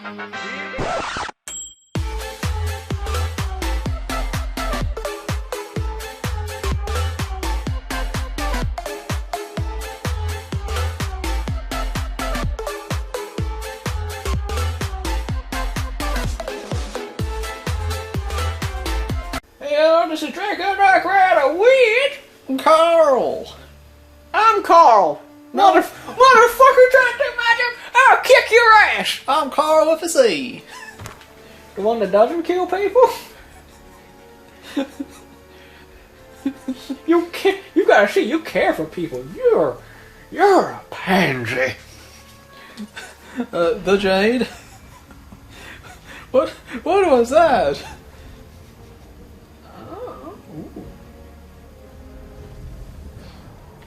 This is Draco, Draco, a weed. Carl! I'm Carl. Motherfucker trying to magic. I'll kick your ass. I'm Carl with a C. The one that doesn't kill people? You gotta see, you care for people. You're a pansy. The Jade? What was that?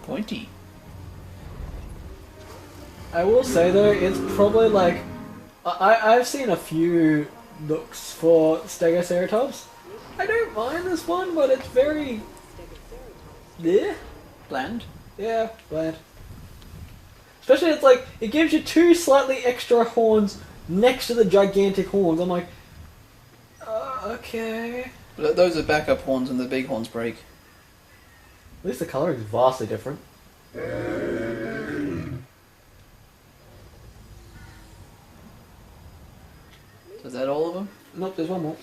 Pointy. I will say though, it's probably like I've seen a few looks for Stegoceratops. I don't mind this one, but it's very Bland. Yeah, bland. Especially it's like it gives you two slightly extra horns next to the gigantic horns. I'm like, okay. But those are backup horns and the big horns break. At least the color is vastly different. Is that all of them? Nope, there's one more.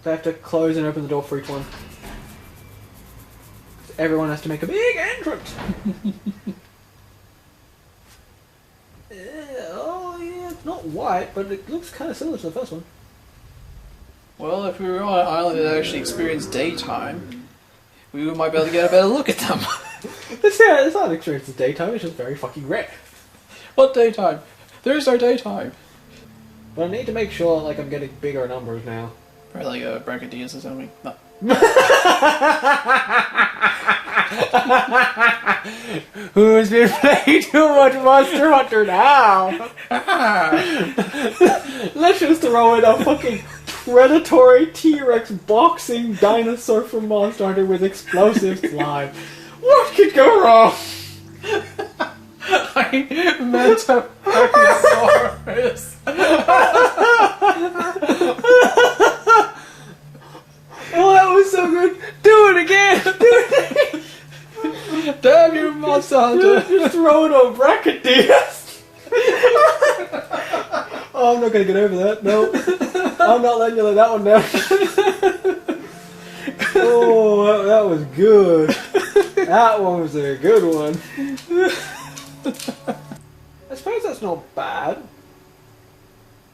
So I have to close and open the door for each one. Everyone has to make a big entrance. Oh yeah, it's not white, but it looks kind of similar to the first one. Well, if we were on an island that actually experienced daytime, we might be able to get a better look at them. It's not an experience of daytime, it's just very fucking red. What daytime? There is no daytime. But I need to make sure like I'm getting bigger numbers now. Probably like a brachydias or something. No. Who's been playing too much Monster Hunter now? Let's just throw in a fucking predatory T-Rex boxing dinosaur from Monster Hunter with explosive slime. What could go wrong? I meant a brachiosaurus. Oh, that was so good. Do it again. Do it again. Damn you, Monster Hunter. Just throw it on Brachydias. Oh, I'm not going to get over that. No. I'm not letting you let that one down. Oh, that was good. That one was a good one. I suppose that's not bad.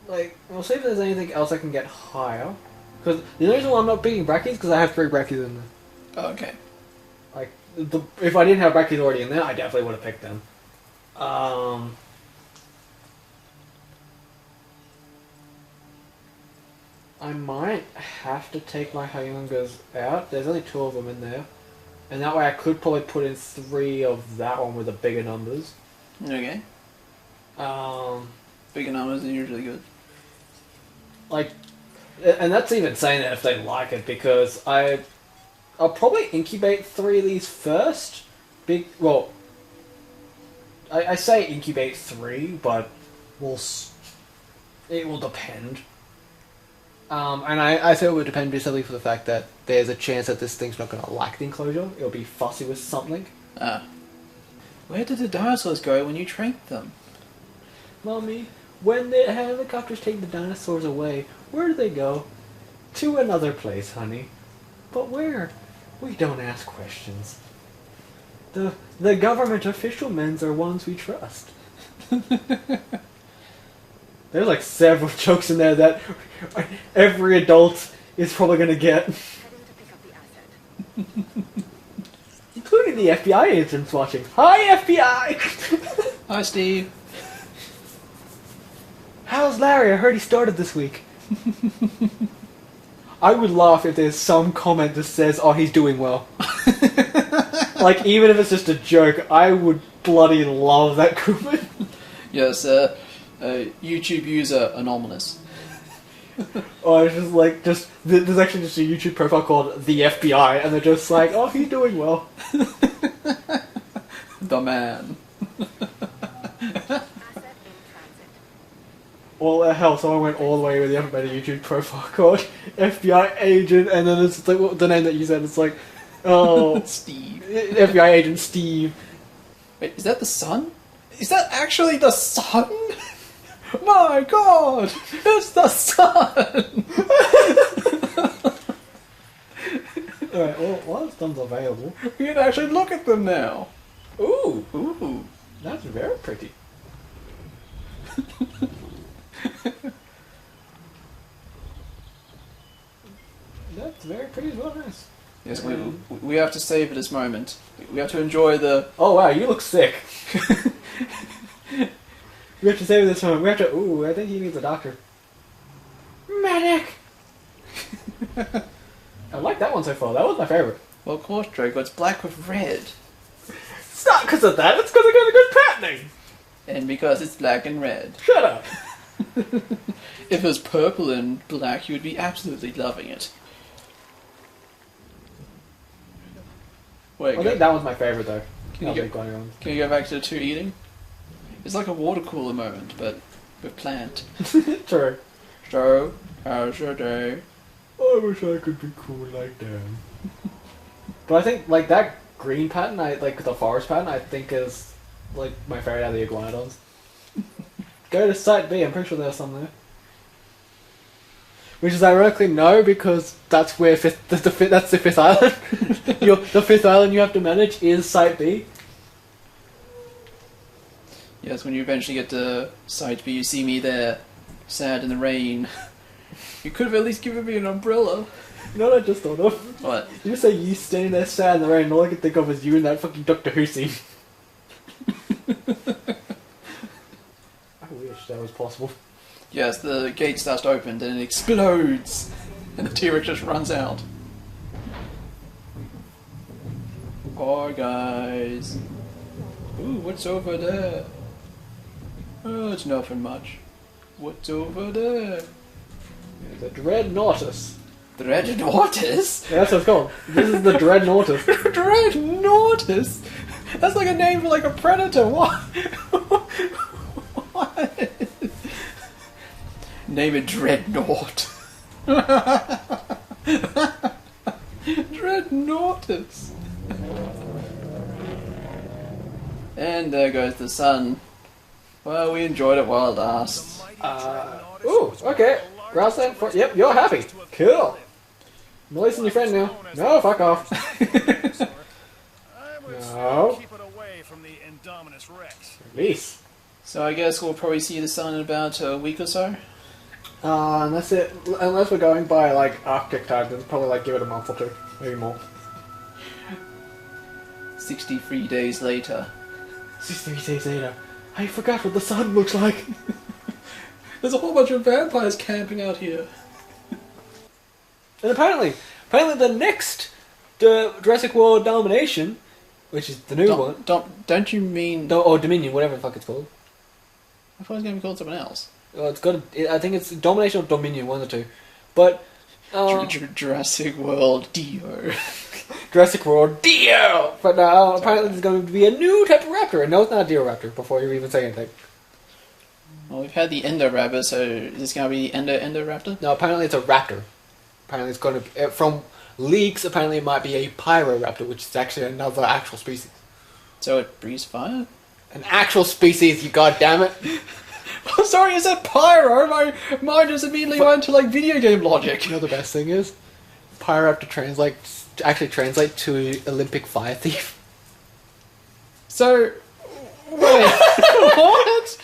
Like, we'll see if there's anything else I can get higher. Because the only reason why I'm not picking Brackies because I have 3 Brackies in there. Oh, okay. Like, if I didn't have Brackies already in there, I definitely would have picked them. I might have to take my Hyungas out. There's only 2 of them in there. And that way I could probably put in 3 of that one with the bigger numbers. Okay. Bigger numbers are usually good. Like, and that's even saying it if they like it, because I'll probably incubate 3 of these first. Well, I say incubate 3, but it will depend. And I say it would depend just simply for the fact that there's a chance that this thing's not going to like the enclosure. It'll be fussy with something. Where did the dinosaurs go when you trained them? Mommy, when the helicopters take the dinosaurs away, where do they go? To another place, honey. But where? We don't ask questions. The government official men's are ones we trust. There's like several jokes in there that every adult is probably going to get. Including the FBI agents watching. Hi, FBI! Hi, Steve. How's Larry? I heard he started this week. I would laugh if there's some comment that says, oh, he's doing well. Like, even if it's just a joke, I would bloody love that comment. Yes, YouTube user Anonymous. Oh, it's just like, there's actually just a YouTube profile called The FBI, and they're just like, oh, he's doing well. The man. Well, hell, someone went all the way with the alphabetic YouTube profile called FBI agent, and then it's like the name that you said. It's like, oh, Steve. FBI agent Steve. Wait, is that the sun? Is that actually the sun? My God, it's the sun. Alright, well, while the sun's available, We can actually look at them now. ooh, Ooh. that's very pretty. That's very pretty as well, nice. Yes, we have to savor this moment. We have to enjoy the... Oh wow, you look sick. We have to save this one. We have to. Ooh, I think he needs a doctor. Medic. I like that one so far. That was my favorite. Well, of course, Draco, it's black with red. It's not because of that. It's because I got a good patterning. And because it's black and red. Shut up. If it was purple and black, you would be absolutely loving it. Wait, I think that one's my favorite though. Can you can you go back to the 2 eating? It's like a water cooler moment, but with plant. True. So, how's your day? I wish I could be cool like them. But I think like that green pattern, like the forest pattern, I think is like my favorite out of the iguanodons. Go to Site B. I'm pretty sure there's some there. Which is ironically no, because that's where that's the fifth island. The fifth island you have to manage is Site B. Yes, when you eventually get to Site B, you see me there, sad in the rain. You could have at least given me an umbrella. You know what I just thought of? What? You say you standing there sad in the rain, and all I can think of is you in that fucking Doctor Who scene. I wish that was possible. Yes, the gate starts to open, then it explodes, and the T-Rex just runs out. Oh, guys. Ooh, what's over there? Oh, it's nothing much. What's over there? The Dreadnoughtus. Dreadnoughtus? Yeah, that's what it's called. This is the Dreadnoughtus. Dreadnoughtus? That's like a name for like a predator. What? What? Name it Dreadnought. Dreadnoughtus. And there goes the sun. Well, we enjoyed it while it lasts. Ooh, okay. Grassland, yep, you're happy. Cool. I'm releasing your friend now. No, fuck off. No. Keep it away from the Indominus Rex. Release. So I guess we'll probably see the sun in about a week or so. Unless we're going by like Arctic time, then probably like give it a month or two, maybe more. 63 days later. 63 days later. I forgot what the sun looks like. There's a whole bunch of vampires camping out here. And apparently the next Jurassic World Domination, which is the new one. Don't you mean... Or Dominion, whatever the fuck it's called. I thought it was going to be called something else. It's got. I think it's Domination or Dominion, one of the two. But Jurassic World Dio. Jurassic World Dio. But apparently there's going to be a new type of raptor, and no, it's not a Raptor. Before you even say anything. Well, we've had the Endoraptor, so is this going to be Endoraptor? No, apparently it's a raptor. Apparently it's going to from leaks. Apparently it might be a Pyroraptor, which is actually another actual species. So it breathes fire? An actual species, you goddammit. I'm sorry, is that pyro? My mind just immediately went to like video game logic. You know the best thing is, Pyroraptor actually translate to Olympic fire thief. So, wait, what?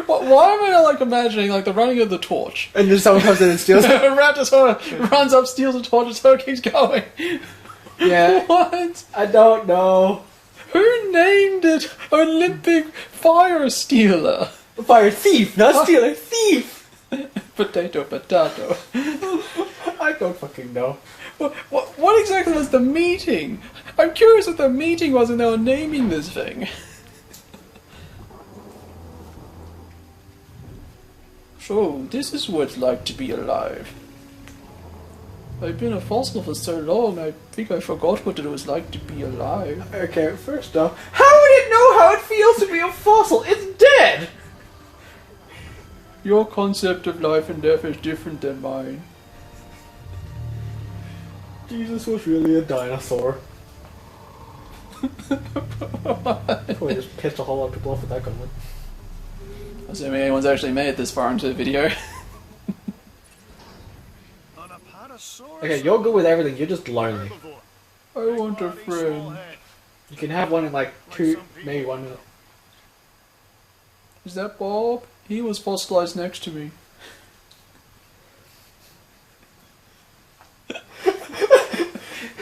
Why am I like imagining like the running of the torch? And then someone comes in and steals The it. raptor sort of runs up, steals the torch, and so it keeps going. Yeah. What? I don't know. Who named it Olympic Fire Stealer? Fire thief, not stealer, thief! Potato, potato. I don't fucking know. What exactly was the meeting? I'm curious what the meeting was when they were naming this thing. So, this is what it's like to be alive. I've been a fossil for so long, I think I forgot what it was like to be alive. Okay, first off, how would it know how it feels to be a fossil? It's dead! Your concept of life and death is different than mine. Jesus was really a dinosaur. Probably just pissed a whole lot of people off with that comment. Assuming anyone's actually made it this far into the video. An apatosaurus Okay, you're good with everything, you're just lonely. herbivore. I want a Big body, small friend. head. You can have one in like two, maybe 1 minute. Is that Bob? He was fossilized next to me.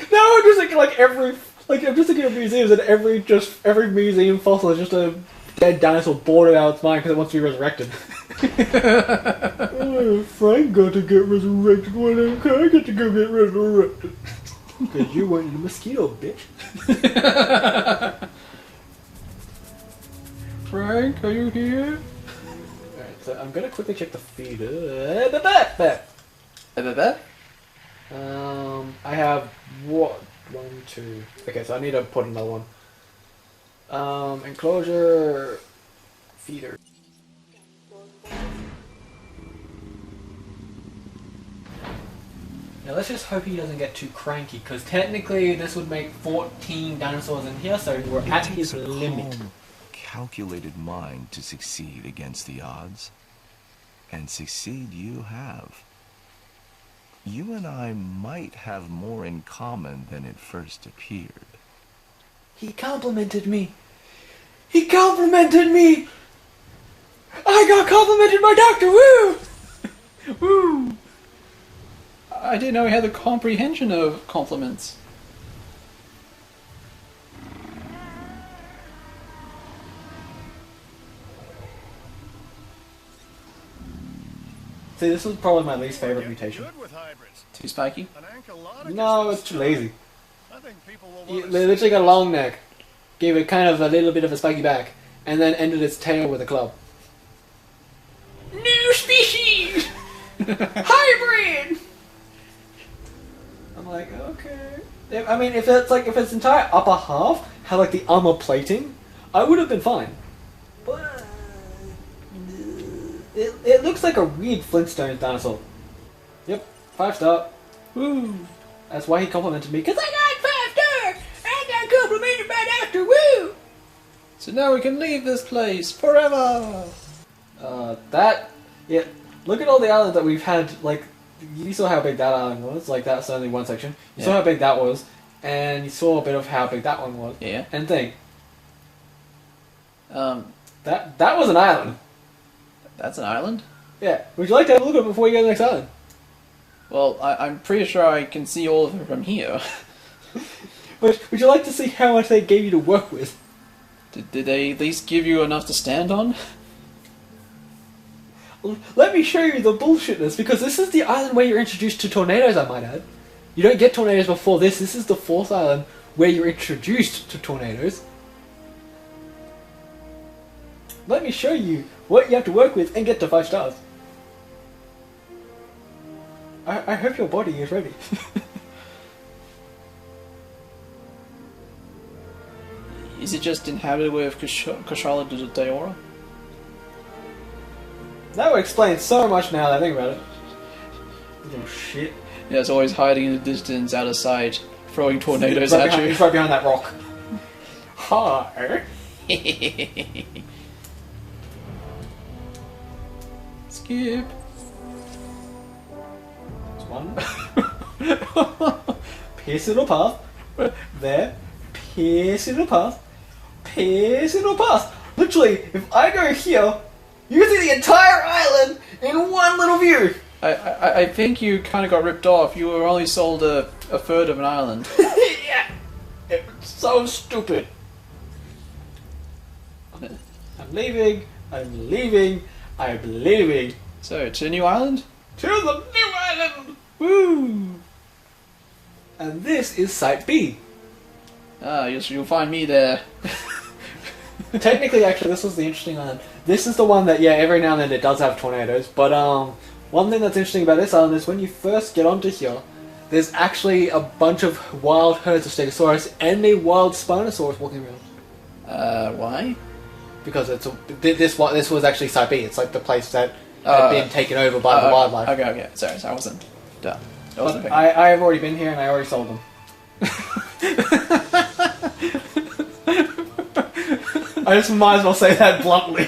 No, I'm just thinking like I'm just thinking of museums and every museum fossil is just a dead dinosaur bored out of its mind because it wants to be resurrected. Oh, Frank got to get resurrected, why don't I get to go get resurrected? Because you weren't a mosquito, bitch. Frank, are you here? Alright, so I'm gonna quickly check the feed. I have what? 1, 2. Okay, so I need to put another one. Enclosure feeder. Now let's just hope he doesn't get too cranky, because technically this would make 14 dinosaurs in here, so we're at his limit. Calm, calculated mind to succeed against the odds. And succeed you have. You and I might have more in common than it first appeared. He complimented me. He complimented me. I got complimented by Doctor Wu. Woo! I didn't know he had the comprehension of compliments. See, this was probably my least favorite mutation. Good with hybrids. Too spiky? An ankylodocus No, this it's too time. lazy. I think people will They want to literally got a long neck, gave it kind of a little bit of a spiky back, and then ended its tail with a club. New species! Hybrid! I'm like, okay. I mean, if its entire upper half had like the armor plating, I would have been fine. But it looks like a weird Flintstones dinosaur. Yep, 5-star. Woo! That's why he complimented me, because I got 5 stars! I got complimented by Dr. Wu! So now we can leave this place forever! Yeah, look at all the islands that we've had, like, you saw how big that island was, like, that's only one section. You saw Yeah. how big that was, and you saw a bit of how big that one was. Yeah. And think, That's that was an island. an island? Yeah, would you like to have a look at it before you go to the next island? Well, I'm pretty sure I can see all of it from here. But would you like to see how much they gave you to work with? Did they at least give you enough to stand on? Let me show you the bullshitness, because this is the island where you're introduced to tornadoes, I might add. You don't get tornadoes before this. This is the 4th island where you're introduced to tornadoes. Let me show you what you have to work with and get to 5 stars. I hope your body is ready. Is it just inhabited with Kushala de Daora? That would explain so much now that I think about it. Little shit. Yeah, it's always hiding in the distance, out of sight, throwing tornadoes Right at behind, you. he's right behind that rock. Hi. Skip. There's one. Pierce little path. There. Pierce little path. Pierce little path. Literally, if I go here, you can see the entire island in one little view. I think you kind of got ripped off. You were only sold a third of an island. Yeah. It's so stupid. I'm leaving. I'm leaving. I'm leaving. So, to a new island? To the new island. Woo! And this is Site B. Ah, you'll find me there. Technically, actually, this was the interesting island. This is the one that, yeah, every now and then it does have tornadoes. But one thing that's interesting about this island is when you first get onto here, there's actually a bunch of wild herds of Stegosaurus and a wild Spinosaurus walking around. Why? Because this was actually Site B. It's like the place that had been taken over by the wildlife. Okay. Sorry, I wasn't done. But I have already been here and I already sold them. I just might as well say that bluntly.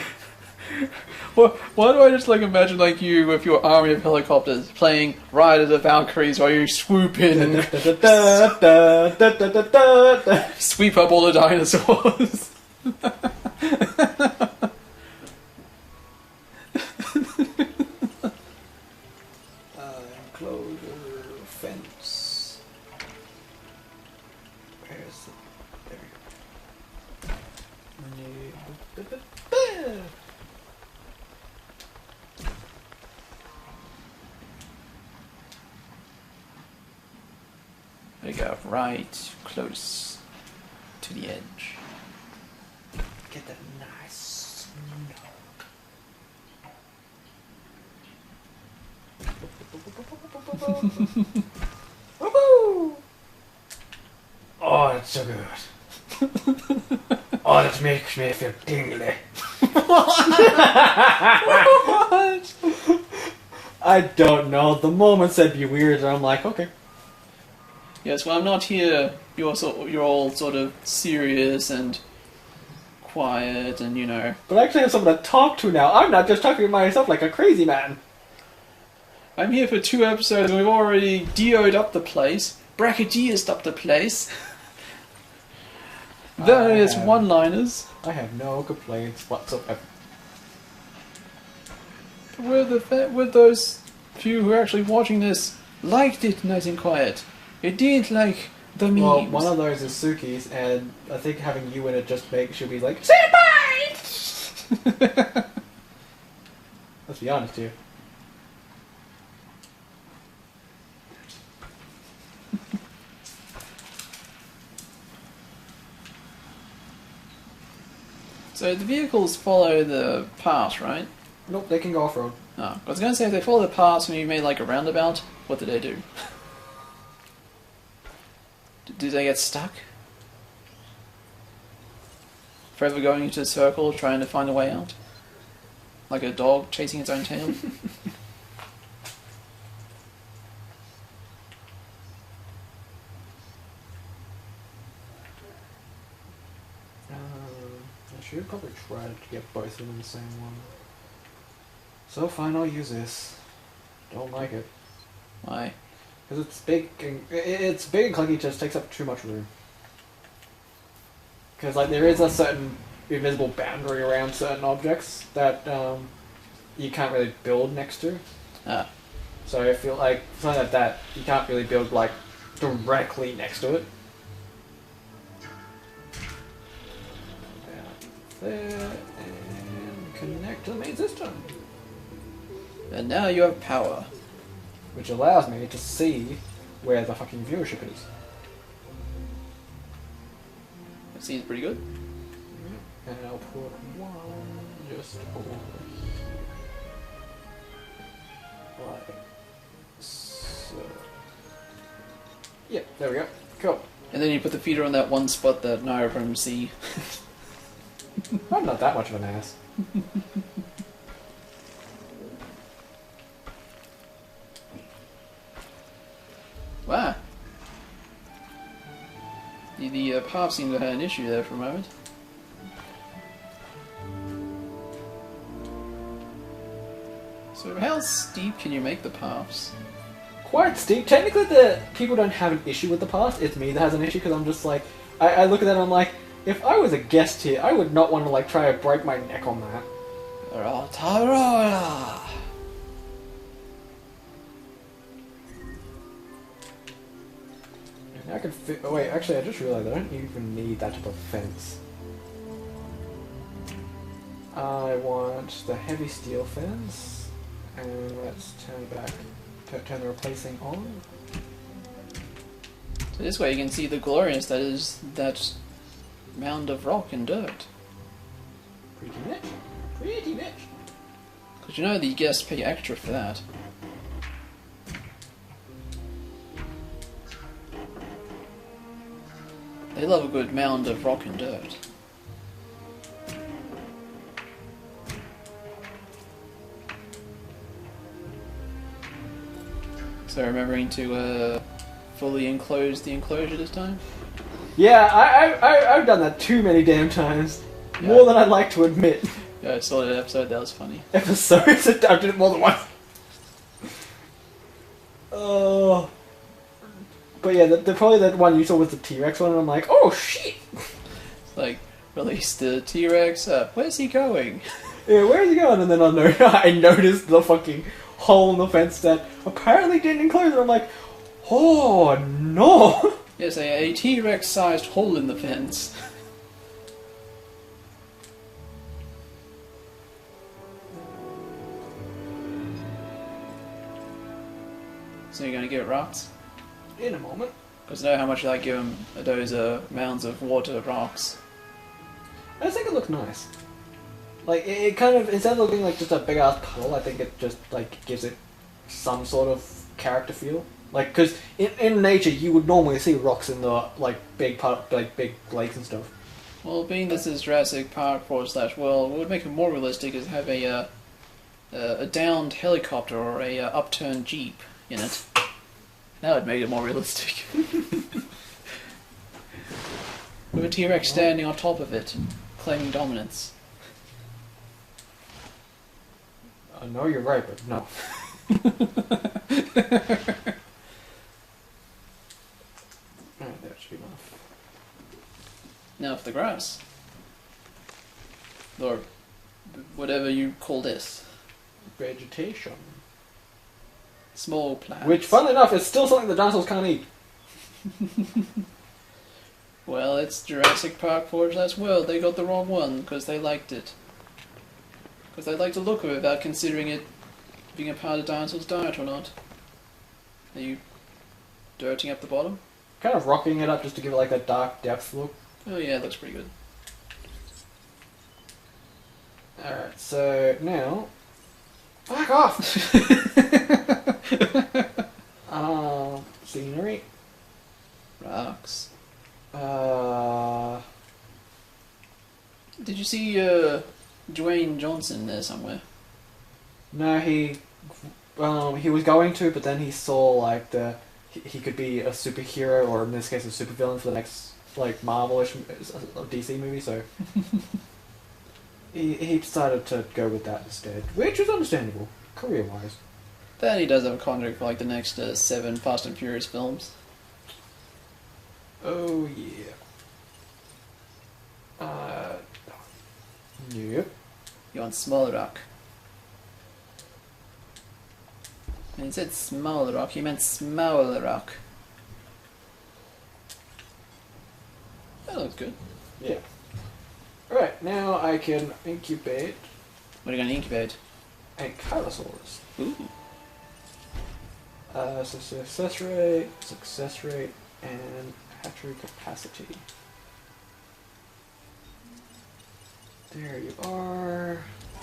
Why do I just like imagine like you with your army of helicopters playing Ride of the Valkyries while you swoop in and sweep up all the dinosaurs? Enclosure, fence. Where's the... There we go. There you go, right close to the edge. Get that nice Woohoo! Oh, that's so good. Oh, that makes me feel tingly. What? I don't know. The moment said be weird, and I'm like, okay. Yes, when I'm not here, you're all sort of serious and quiet, and you know. But I actually have someone to talk to now. I'm not just talking to myself like a crazy man. I'm here for 2 episodes, and we've already DO'd up the place, bracketeersed up the place. Various one-liners. I have no complaints whatsoever. With those few who are actually watching this, liked it nice and quiet. It didn't like the memes. Well, one of those is Suki's, and I think having you in it just makes you be like, say bye! Let's be honest here. So the vehicles follow the path, right? Nope, they can go off-road. Oh, I was going to say if they follow the path and you made like a roundabout, what do they do? Do they get stuck? Forever going into a circle, trying to find a way out? Like a dog chasing its own tail? I should probably try to get both of them in the same one. So fine, I'll use this. Don't like it. Why? Because it's big and clunky, it just takes up too much room. Because like there is a certain invisible boundary around certain objects that you can't really build next to. Ah. So I feel like something like that you can't really build like directly next to it. There and connect to the main system. And now you have power. Which allows me to see where the fucking viewership is. That seems pretty good. And I'll put one just over here. Like so. Yep, there we go. Cool. And then you put the feeder on that one spot that Naira from C. I'm not that much of an ass. Wow. The path seemed to have an issue there for a moment. So how steep can you make the paths? Quite steep. Technically, the people don't have an issue with the path. It's me that has an issue because I'm just like, I look at that and I'm like, if I was a guest here, I would not want to like try to break my neck on that. I could fit. Oh wait, actually, I just realized I don't even need that type of fence. I want the heavy steel fence, and let's turn the replacing on. So this way you can see the glorious that is that mound of rock and dirt. Pretty much. Pretty much. Because you know the guests pay extra for that. They love a good mound of rock and dirt. So remembering to fully enclose the enclosure this time. Yeah, I've done that too many damn times. Yeah. More than I'd like to admit. Yeah, I saw that episode. That was funny. Episodes, I've done it more than once. Oh. But yeah, the probably that one you saw was the T-Rex one, and I'm like, oh shit! It's like, release the T-Rex. Where's he going? Yeah, where is he going? And then I noticed the fucking hole in the fence that apparently didn't enclose it. I'm like, oh no! Yes, a T-Rex sized hole in the fence. So you're gonna give it rocks? In a moment. Because I know how much you like give them those mounds of water rocks. I just think it looks nice. Like, it kind of, instead of looking like just a big ass puddle, I think it just, like, gives it some sort of character feel. Like, because in nature, you would normally see rocks in the, like, big lakes and stuff. Well, being this is Jurassic Park /World, what would make it more realistic is have a downed helicopter or a upturned jeep in it. That would make it more realistic. With a T-Rex standing on top of it, claiming dominance. I know you're right, but no. Alright, that should be enough. Now for the grass. Or whatever you call this. Vegetation. Small plants. Which, funnily enough, is still something the dinosaurs can't eat. Well, it's Jurassic Park /World. They got the wrong one because they liked it. Because they like the look of it without considering it being a part of dinosaurs' diet or not. Are you dirting up the bottom? Kind of rocking it up just to give it like that dark depth look. Oh yeah, it looks pretty good. Alright, so now... Fuck off! Scenery. Rocks. Did you see Dwayne Johnson there somewhere? No, he was going to, but then he saw like he could be a superhero, or in this case a supervillain for the next like Marvel-ish DC movie, so he decided to go with that instead, which is understandable, career-wise. Then he does have a contract for like the next 7 Fast and Furious films. Oh yeah. Yep. You want Small Rock. When he said Small Rock, he meant Small Rock. That looks good. Yeah. Alright, now I can incubate What are you going to incubate? a Kylosaurus. Ooh. So success rate, and hatchery capacity. There you are.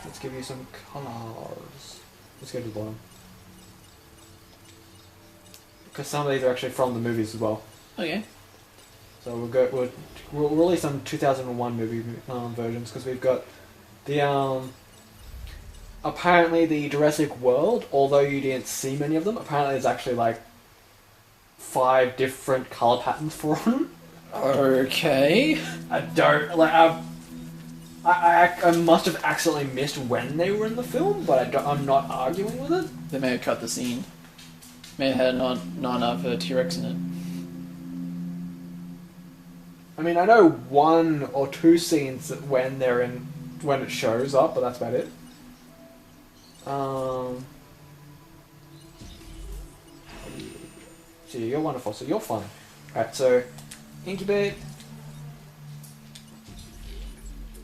Let's give you some colors. Let's go to the bottom. Because some of these are actually from the movies as well. Okay. So we'll release some 2001 movie versions, because we've got the apparently the Jurassic World, although you didn't see many of them, apparently there's actually like 5 different color patterns for them. Okay. I don't like. I must have accidentally missed when they were in the film, but I'm not arguing with it. They may have cut the scene. May have had not enough T-Rex in it. I mean, I know 1 or 2 scenes when it shows up, but that's about it. So you're wonderful, so you're fine. Alright, so incubate.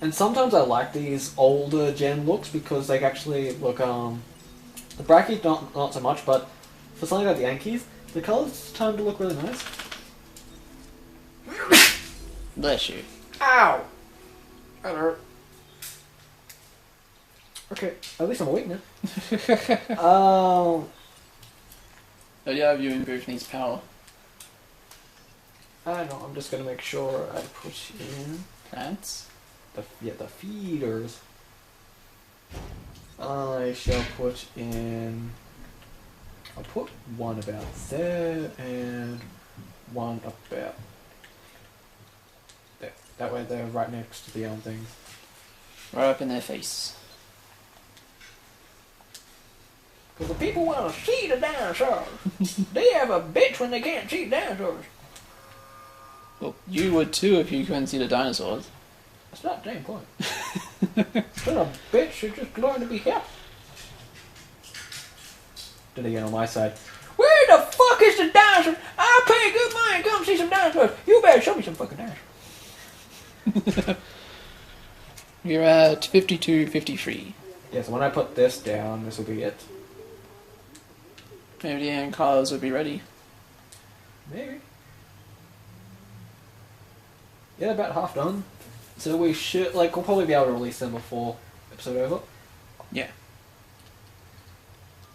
And sometimes I like these older gen looks because they actually look, the Brackies not so much, but for something like the Yankees, the colours starting to look really nice. Bless you. Ow! That hurt. Okay, at least I'm awake now. Oh yeah, you improved needs power. I know, I'm just gonna make sure I put in Plants? the feeders. I shall put in I'll put one about there and one about there. That way they're right next to the things. Right up in their face. Because the people want to see the dinosaurs. They have a bitch when they can't see dinosaurs. Well, you would too if you couldn't see the dinosaurs. That's not the same point. Son of a bitch should just learn to be happy. Then again, on my side, where the fuck is the dinosaur? I pay good money to come see some dinosaurs. You better show me some fucking dinosaurs. You're at 52-53. Yeah, so when I put this down, this will be it. Maybe the end cars would be ready. Maybe. Yeah, about half done. So we should, like, we'll probably be able to release them before episode over. Yeah.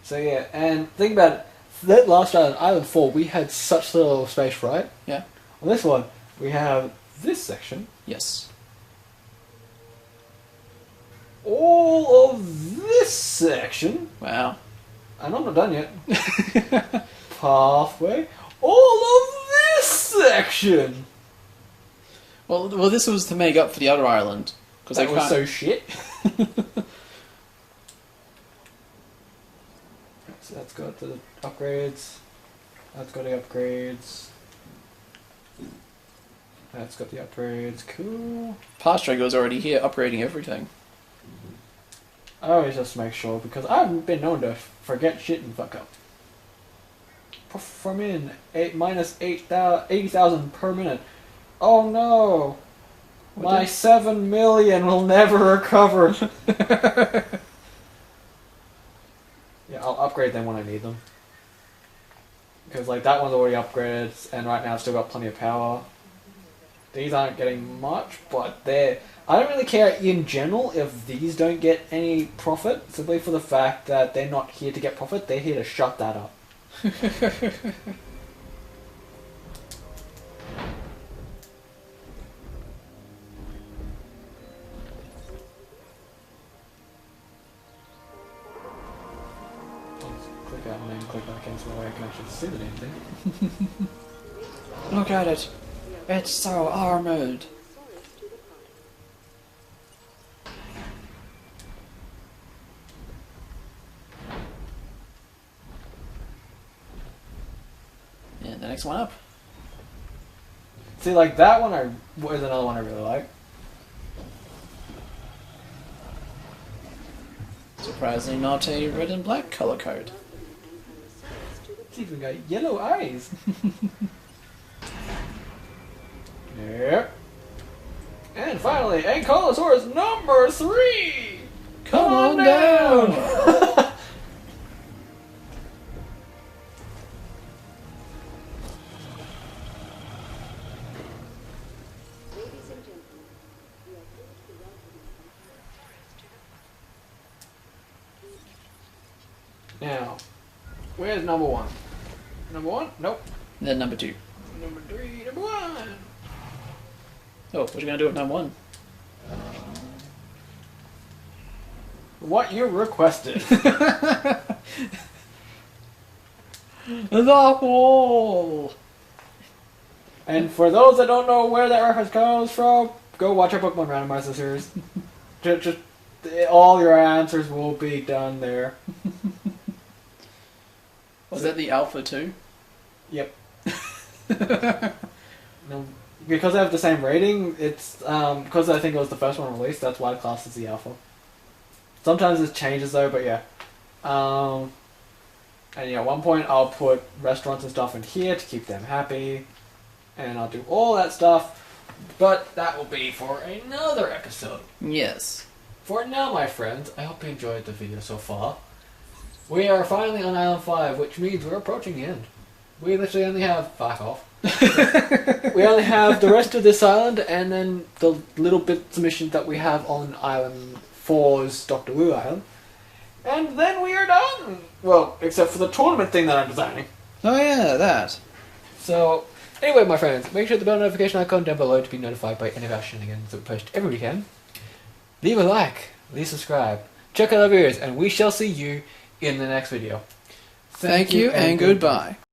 So yeah, and think about it. That last Island 4, we had such little space, right? Yeah. On this one, we have this section. Yes. All of this section. Wow. And I'm not done yet. Pathway. All of this section. Well, this was to make up for the other island. Because That was so shit. So that's got the upgrades. That's got the upgrades. That's got the upgrades. Cool. Past Draco's already here, upgrading everything. I always just make sure because I've been known to forget shit and fuck up. From in minus 80,000 per minute. Oh no! My 7 million will never recover. Yeah, I'll upgrade them when I need them. Because like that one's already upgraded, and right now I've still got plenty of power. These aren't getting much, but they're... I don't really care in general if these don't get any profit, simply for the fact that they're not here to get profit, they're here to shut that up. Click out and then click back in so that way I can actually see the damn thing. Look at it. It's so armoured. And the next one up. See, like that one is another one I really like. Surprisingly not a red and black color code. It's even got yellow eyes. Yep. And finally, Ankylosaurus number 3! Come on down! Now, where's number 1? Number 1? Nope. Then number 2. Number 3, number 1! Oh, what are you going to do with number 1? What you requested. The wall! And for those that don't know where that reference comes from, go watch our Pokemon Randomizer series. just all your answers will be done there. Was that the Alpha 2? Yep. No, because they have the same rating, it's because I think it was the first one released, that's why the class is the Alpha. Sometimes it changes though, but yeah. And yeah, at one point I'll put restaurants and stuff in here to keep them happy. And I'll do all that stuff. But that will be for another episode. Yes. For now, my friends, I hope you enjoyed the video so far. We are finally on Island 5, which means we're approaching the end. We literally only have... Fuck off. We only have the rest of this island, and then the little bits of missions that we have on Island 4's Dr. Wu Island. And then we are done! Well, except for the tournament thing that I'm designing. Oh yeah, that. So, anyway, my friends, make sure to hit the bell notification icon down below to be notified by any of our shenanigans that we post every weekend. Leave a like, leave a subscribe, check out our videos, and we shall see you in the next video. Thank you and goodbye.